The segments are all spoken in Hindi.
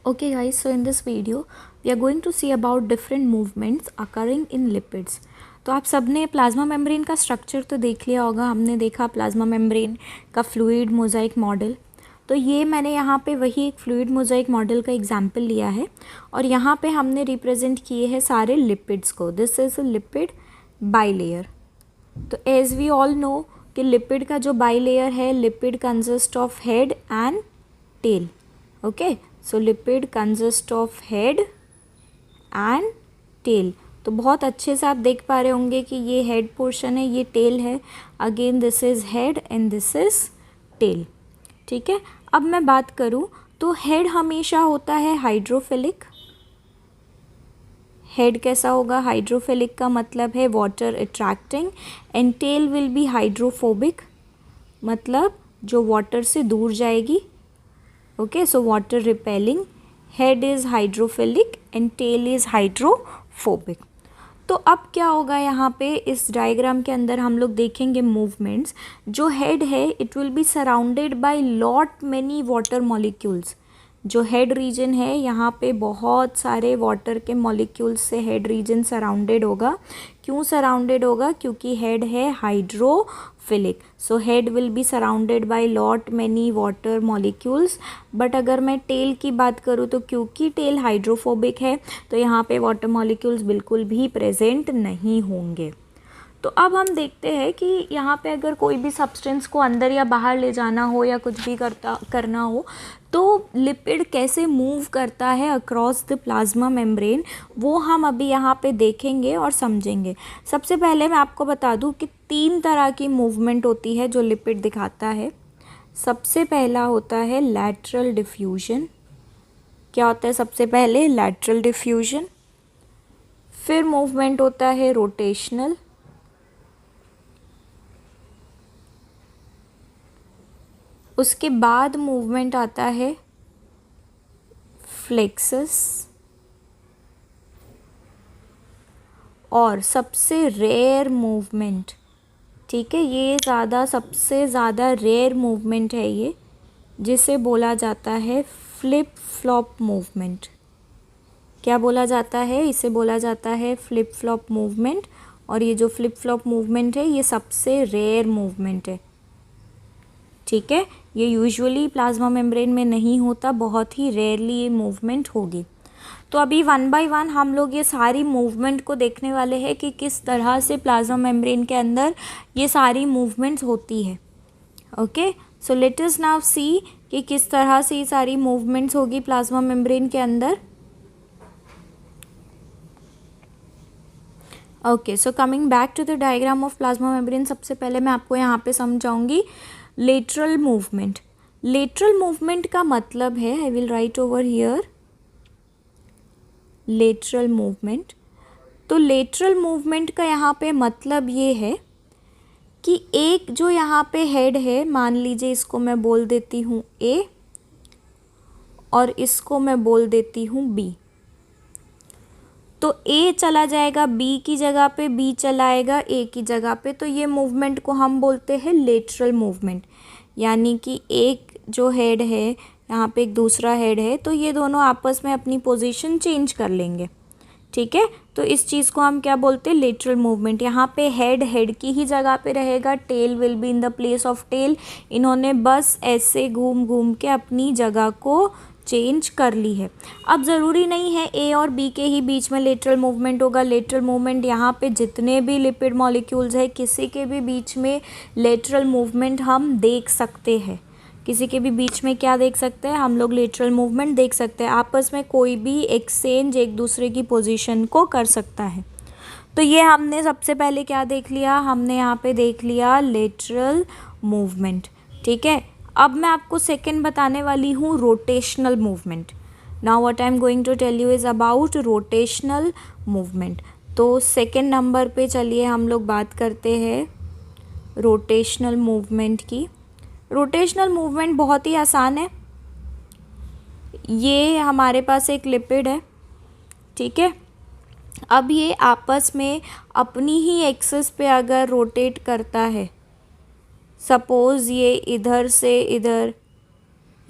Okay guys, so in this video we are going to see about different movements occurring in lipids. तो आप सबने प्लाज्मा मेम्ब्रेन का स्ट्रक्चर तो देख लिया होगा। हमने देखा प्लाज्मा मेम्ब्रेन का फ्लूइड मोज़ाइक मॉडल। तो ये मैंने यहाँ पे वही एक फ्लूइड मोज़ाइक मॉडल का एग्जाम्पल लिया है और यहाँ पे हमने रिप्रेजेंट किए हैं सारे लिपिड्स को। This is a lipid bilayer. तो एज वी ऑल नो कि लिपिड का जो बाईलेयर है, lipid consist of head and tail. Okay, so lipid consist of head and tail. तो बहुत अच्छे से आप देख पा रहे होंगे कि ये हेड पोर्शन है, ये टेल है। Again this is head and this is tail. ठीक है, अब मैं बात करूँ तो हेड हमेशा होता है हाइड्रोफिलिक। हेड कैसा होगा? हाइड्रोफिलिक का मतलब है water attracting, and tail will be hydrophobic, मतलब जो वाटर से दूर जाएगी। Okay, so water repelling. Head is hydrophilic and tail is hydrophobic. तो अब क्या होगा यहाँ पे इस डायग्राम के अंदर हम लोग देखेंगे मूवमेंट्स। जो हेड है it will be surrounded by lot many water molecules. जो हेड रीजन है यहाँ पे बहुत सारे वाटर के मॉलिक्यूल्स से हेड रीजन सराउंडेड होगा। क्यों सराउंडेड होगा? क्योंकि हेड है hydrophilic. So head will be surrounded by lot many water molecules. But अगर मैं टेल की बात करूँ तो क्योंकि टेल हाइड्रोफोबिक है तो यहाँ पे वाटर मॉलिक्यूल्स बिल्कुल भी प्रेजेंट नहीं होंगे। तो अब हम देखते हैं कि यहाँ पे अगर कोई भी सब्सटेंस को अंदर या बाहर ले जाना हो या कुछ भी करना हो तो लिपिड कैसे मूव करता है अक्रॉस द प्लाज्मा मेम्ब्रेन, वो हम अभी यहाँ पे देखेंगे और समझेंगे। सबसे पहले मैं आपको बता दूँ कि 3 तरह की मूवमेंट होती है जो लिपिड दिखाता है। सबसे पहला होता है लैटरल डिफ्यूजन। क्या होता है सबसे पहले? Lateral diffusion. फिर मूवमेंट होता है रोटेशनल। उसके बाद मूवमेंट आता है फ्लेक्सस। और सबसे रेयर मूवमेंट, ठीक है, ये सबसे ज़्यादा रेयर मूवमेंट है ये, जिसे बोला जाता है फ्लिप फ्लॉप मूवमेंट। क्या बोला जाता है? इसे बोला जाता है फ्लिप फ्लॉप मूवमेंट। और ये जो फ्लिप फ्लॉप मूवमेंट है ये सबसे रेयर मूवमेंट है। ठीक है, ये यूजुअली प्लाज्मा मेम्ब्रेन में नहीं होता, बहुत ही रेयरली ये मूवमेंट होगी। तो अभी 1 बाय 1 हम लोग ये सारी मूवमेंट को देखने वाले हैं कि किस तरह से प्लाज्मा मेम्ब्रेन के अंदर ये सारी मूवमेंट्स होती है। Okay, so let us now see कि किस तरह से ये सारी मूवमेंट्स होगी प्लाज्मा मेम्ब्रेन के अंदर। Okay, so coming back to the diagram of plasma membrane, सबसे पहले मैं आपको यहाँ पे समझाऊंगी लेटरल मूवमेंट। लेटरल मूवमेंट का मतलब है, I will write over here lateral movement. तो लेटरल मूवमेंट का यहाँ पे मतलब ये है कि एक जो यहाँ पे हेड है, मान लीजिए इसको मैं बोल देती हूँ ए और इसको मैं बोल देती हूँ बी। तो ए चला जाएगा बी की जगह पे, बी चला आएगा ए की जगह पे। तो ये मूवमेंट को हम बोलते हैं लेटरल मूवमेंट। यानी कि एक जो हेड है, यहाँ पे एक दूसरा हेड है, तो ये दोनों आपस में अपनी पोजीशन चेंज कर लेंगे। ठीक है, तो इस चीज़ को हम क्या बोलते हैं? Lateral movement. यहाँ पे हेड की ही जगह पे रहेगा, tail will be in the place of tail. इन्होंने बस ऐसे घूम घूम के अपनी जगह को चेंज कर ली है। अब ज़रूरी नहीं है ए और बी के ही बीच में लेटरल मूवमेंट होगा। लेटरल मूवमेंट यहाँ पे जितने भी लिपिड मॉलिक्यूल्स है किसी के भी बीच में लेटरल मूवमेंट हम देख सकते हैं। किसी के भी बीच में क्या देख सकते हैं हम लोग? लेटरल मूवमेंट देख सकते हैं। आपस में कोई भी एक्सचेंज एक दूसरे की पोजीशन को कर सकता है। तो ये हमने सबसे पहले क्या देख लिया? हमने यहाँ पे देख लिया लेटरल मूवमेंट। ठीक है, अब मैं आपको सेकंड बताने वाली हूँ rotational movement. Now what I am going to tell you is about rotational movement. तो सेकंड नंबर पे चलिए हम लोग बात करते हैं रोटेशनल मूवमेंट की। रोटेशनल मूवमेंट बहुत ही आसान है। ये हमारे पास एक लिपिड है, ठीक है। अब ये आपस में अपनी ही एक्सिस पे अगर रोटेट करता है, सपोज़ ये इधर से इधर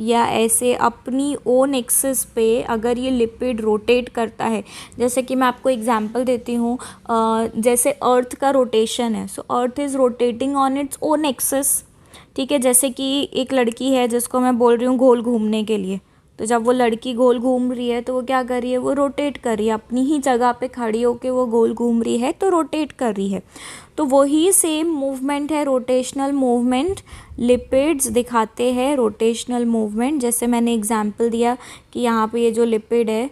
या ऐसे अपनी ओन एक्सिस पे अगर ये लिपिड रोटेट करता है, जैसे कि मैं आपको एग्जांपल देती हूँ, जैसे अर्थ का रोटेशन है, so earth is rotating on its own axis, ठीक है। जैसे कि एक लड़की है जिसको मैं बोल रही हूँ गोल घूमने के लिए, तो जब वो लड़की गोल घूम रही है तो वो क्या कर रही है, वो रोटेट कर रही है, अपनी ही जगह पे खड़ी होके वो गोल घूम रही है, तो रोटेट कर रही है। तो वही सेम मूवमेंट है रोटेशनल मूवमेंट, लिपिड्स दिखाते हैं रोटेशनल मूवमेंट। जैसे मैंने एग्जांपल दिया कि यहाँ पे ये जो लिपिड है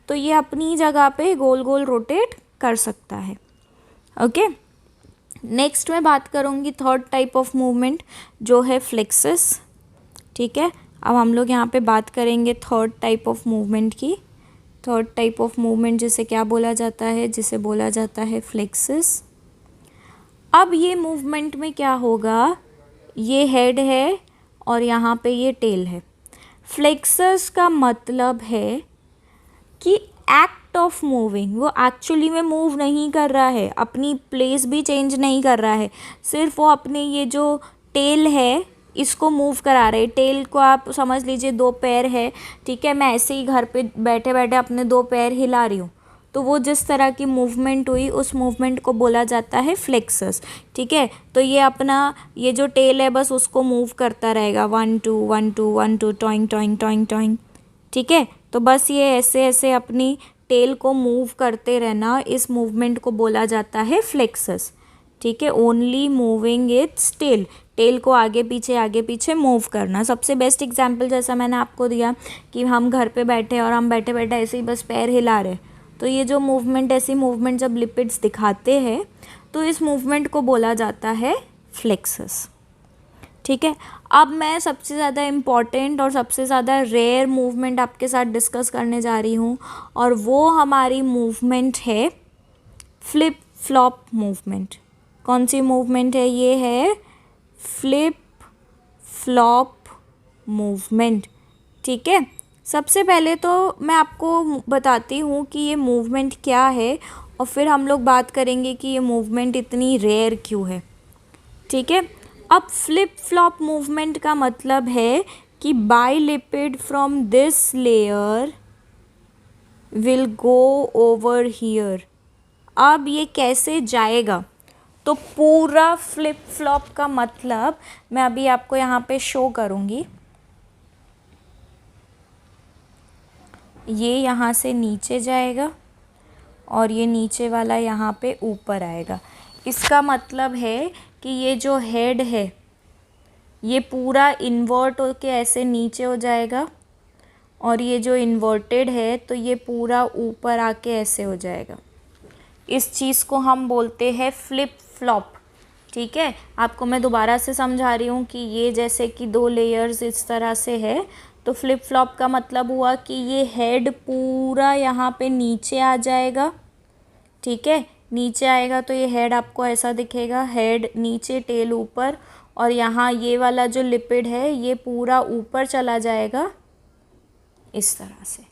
तो ये अपनी जगह पे गोल गोल रोटेट कर सकता है। ओके, नेक्स्ट मैं बात करूँगी थर्ड टाइप ऑफ मूवमेंट जो है फ्लेक्सिस, ठीक है। अब हम लोग यहाँ पे बात करेंगे थर्ड टाइप ऑफ मूवमेंट की। थर्ड टाइप ऑफ मूवमेंट जिसे क्या बोला जाता है, जिसे बोला जाता है फ्लेक्सिस। अब ये मूवमेंट में क्या होगा, ये हेड है और यहाँ पे ये टेल है। फ्लेक्सस का मतलब है कि एक्ट ऑफ मूविंग, वो एक्चुअली में मूव नहीं कर रहा है, अपनी प्लेस भी चेंज नहीं कर रहा है, सिर्फ वो अपने ये जो टेल है इसको मूव करा रहे। टेल को आप समझ लीजिए दो पैर है, ठीक है। मैं ऐसे ही घर पे बैठे बैठे अपने दो पैर हिला रही हूँ, तो वो जिस तरह की मूवमेंट हुई उस मूवमेंट को बोला जाता है फ्लेक्सस, ठीक है। तो ये अपना ये जो टेल है बस उसको मूव करता रहेगा, 1 2 1 2 1 2 टॉइंग टॉइंग टॉइंग टॉइंग, ठीक है। तो बस ये ऐसे ऐसे अपनी टेल को मूव करते रहना, इस मूवमेंट को बोला जाता है फ्लेक्सस, ठीक है। Only moving its tail, tail को आगे पीछे मूव करना। सबसे बेस्ट एग्जांपल जैसा मैंने आपको दिया कि हम घर पे बैठे और हम बैठे बैठे ऐसे ही बस पैर हिला रहे, तो ये जो मूवमेंट, ऐसी मूवमेंट जब लिपिड्स दिखाते हैं तो इस मूवमेंट को बोला जाता है फ्लेक्सस, ठीक है। अब मैं सबसे ज़्यादा इम्पॉर्टेंट और सबसे ज़्यादा रेयर मूवमेंट आपके साथ डिस्कस करने जा रही हूँ, और वो हमारी मूवमेंट है फ्लिप फ्लॉप मूवमेंट। कौन सी मूवमेंट है, ये है फ्लिप फ्लॉप मूवमेंट, ठीक है। सबसे पहले तो मैं आपको बताती हूँ कि ये मूवमेंट क्या है, और फिर हम लोग बात करेंगे कि ये मूवमेंट इतनी रेयर क्यों है, ठीक है। अब फ्लिप फ्लॉप मूवमेंट का मतलब है कि bilipid from this layer will go over here. अब ये कैसे जाएगा, तो पूरा फ्लिप फ्लॉप का मतलब मैं अभी आपको यहाँ पे शो करूँगी। ये यहाँ से नीचे जाएगा और ये नीचे वाला यहाँ पे ऊपर आएगा। इसका मतलब है कि ये जो हेड है ये पूरा इन्वर्ट होके ऐसे नीचे हो जाएगा, और ये जो इन्वर्टेड है तो ये पूरा ऊपर आके ऐसे हो जाएगा। इस चीज़ को हम बोलते हैं फ्लिप फ्लॉप, ठीक है। आपको मैं दोबारा से समझा रही हूँ कि ये जैसे कि दो लेयर्स इस तरह से है, तो फ्लिप फ्लॉप का मतलब हुआ कि ये हेड पूरा यहाँ पे नीचे आ जाएगा, ठीक है। नीचे आएगा तो ये हेड आपको ऐसा दिखेगा, हेड नीचे टेल ऊपर, और यहाँ ये वाला जो लिपिड है ये पूरा ऊपर चला जाएगा इस तरह से।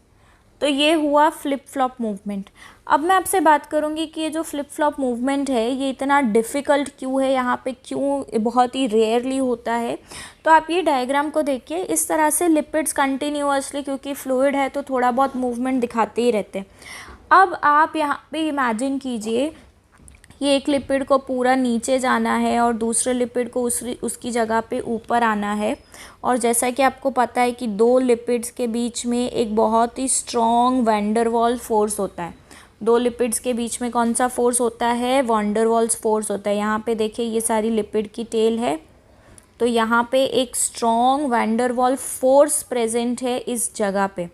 तो ये हुआ फ्लिप फ्लॉप मूवमेंट। अब मैं आपसे बात करूँगी कि ये जो फ्लिप फ्लॉप मूवमेंट है ये इतना डिफ़िकल्ट क्यों है, यहाँ पे क्यों बहुत ही रेयरली होता है। तो आप ये डायग्राम को देखिए, इस तरह से लिपिड्स कंटिन्यूअसली, क्योंकि फ्लूइड है तो थोड़ा बहुत मूवमेंट दिखाते ही रहते हैं। अब आप यहाँ पे इमेजिन कीजिए ये एक लिपिड को पूरा नीचे जाना है और दूसरे लिपिड को उसकी जगह पे ऊपर आना है, और जैसा कि आपको पता है कि दो लिपिड्स के बीच में एक बहुत ही strong van der Waals force होता है। दो लिपिड्स के बीच में कौन सा फोर्स होता है, वैन डर वाल्स फोर्स होता है। यहाँ पे देखिए ये सारी लिपिड की टेल है, तो यहाँ पे एक स्ट्रॉन्ग वैन डर वाल फोर्स प्रेजेंट है इस जगह पे।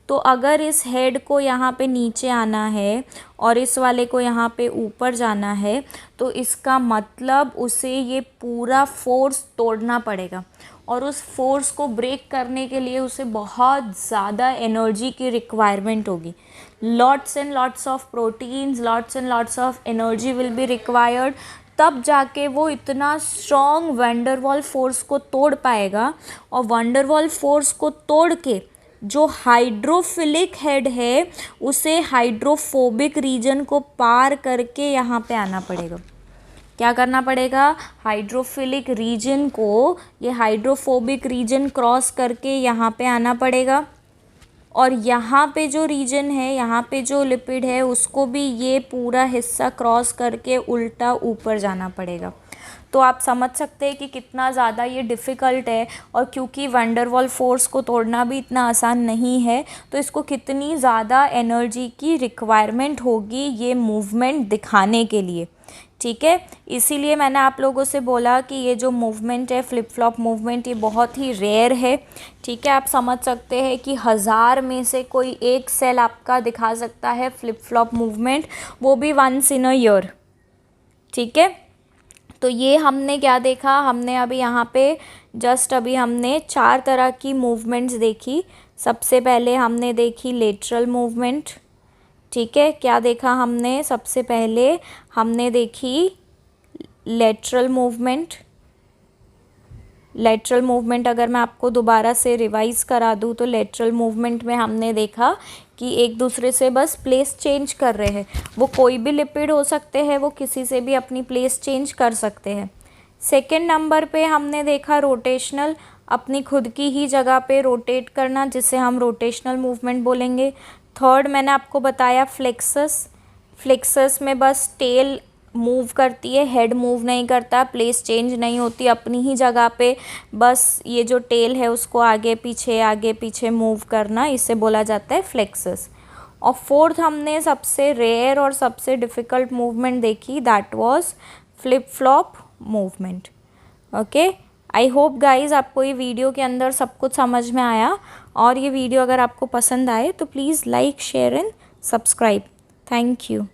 तो अगर इस हेड को यहाँ पे नीचे आना है और इस वाले को यहाँ पे ऊपर जाना है, तो इसका मतलब उसे ये पूरा फोर्स तोड़ना पड़ेगा, और उस फोर्स को ब्रेक करने के लिए उसे बहुत ज़्यादा एनर्जी की रिक्वायरमेंट होगी। Lots and lots of proteins, lots and lots of energy will be required, तब जाके वो इतना स्ट्रॉन्ग वैन डर वाल फोर्स को तोड़ पाएगा। और वैन डर वाल फोर्स को तोड़ के जो हाइड्रोफिलिक हेड है उसे हाइड्रोफोबिक रीजन को पार करके यहाँ पे आना पड़ेगा, क्या करना पड़ेगा, हाइड्रोफिलिक रीजन को ये हाइड्रोफोबिक रीजन क्रॉस करके यहाँ पे आना पड़ेगा, और यहाँ पे जो रीजन है, यहाँ पे जो लिपिड है उसको भी ये पूरा हिस्सा क्रॉस करके उल्टा ऊपर जाना पड़ेगा। तो आप समझ सकते हैं कि कितना ज़्यादा ये डिफ़िकल्ट है, और क्योंकि वंडरवॉल फोर्स को तोड़ना भी इतना आसान नहीं है, तो इसको कितनी ज़्यादा एनर्जी की रिक्वायरमेंट होगी ये मूवमेंट दिखाने के लिए, ठीक है। इसीलिए मैंने आप लोगों से बोला कि ये जो मूवमेंट है, फ्लिप फ्लॉप मूवमेंट, ये बहुत ही रेयर है, ठीक है। आप समझ सकते हैं कि 1000 में से कोई एक सेल आपका दिखा सकता है फ्लिप फ्लॉप मूवमेंट, वो भी वंस इन अ ईयर, ठीक है। तो ये हमने क्या देखा, हमने अभी यहाँ पे जस्ट अभी हमने 4 तरह की मूवमेंट्स देखी। सबसे पहले हमने देखी लेटरल मूवमेंट, ठीक है। क्या देखा हमने, सबसे पहले हमने देखी लेटरल मूवमेंट। लेटरल मूवमेंट अगर मैं आपको दोबारा से रिवाइज़ करा दूँ तो लेटरल मूवमेंट में हमने देखा कि एक दूसरे से बस प्लेस चेंज कर रहे हैं, वो कोई भी लिपिड हो सकते हैं, वो किसी से भी अपनी प्लेस चेंज कर सकते हैं। सेकंड नंबर पे हमने देखा रोटेशनल, अपनी खुद की ही जगह पे रोटेट करना, जिसे हम रोटेशनल मूवमेंट बोलेंगे। थर्ड मैंने आपको बताया फ्लेक्सस। फ्लेक्सस में बस टेल मूव करती है, हेड मूव नहीं करता, प्लेस चेंज नहीं होती, अपनी ही जगह पे बस ये जो टेल है उसको आगे पीछे मूव करना, इसे बोला जाता है फ्लेक्सस। और फोर्थ हमने सबसे रेयर और सबसे डिफ़िकल्ट मूवमेंट देखी, that was flip flop movement. Okay, I hope guys आपको ये वीडियो के अंदर सब कुछ समझ में आया, और ये वीडियो अगर आपको पसंद आए तो please like, share and subscribe. Thank you.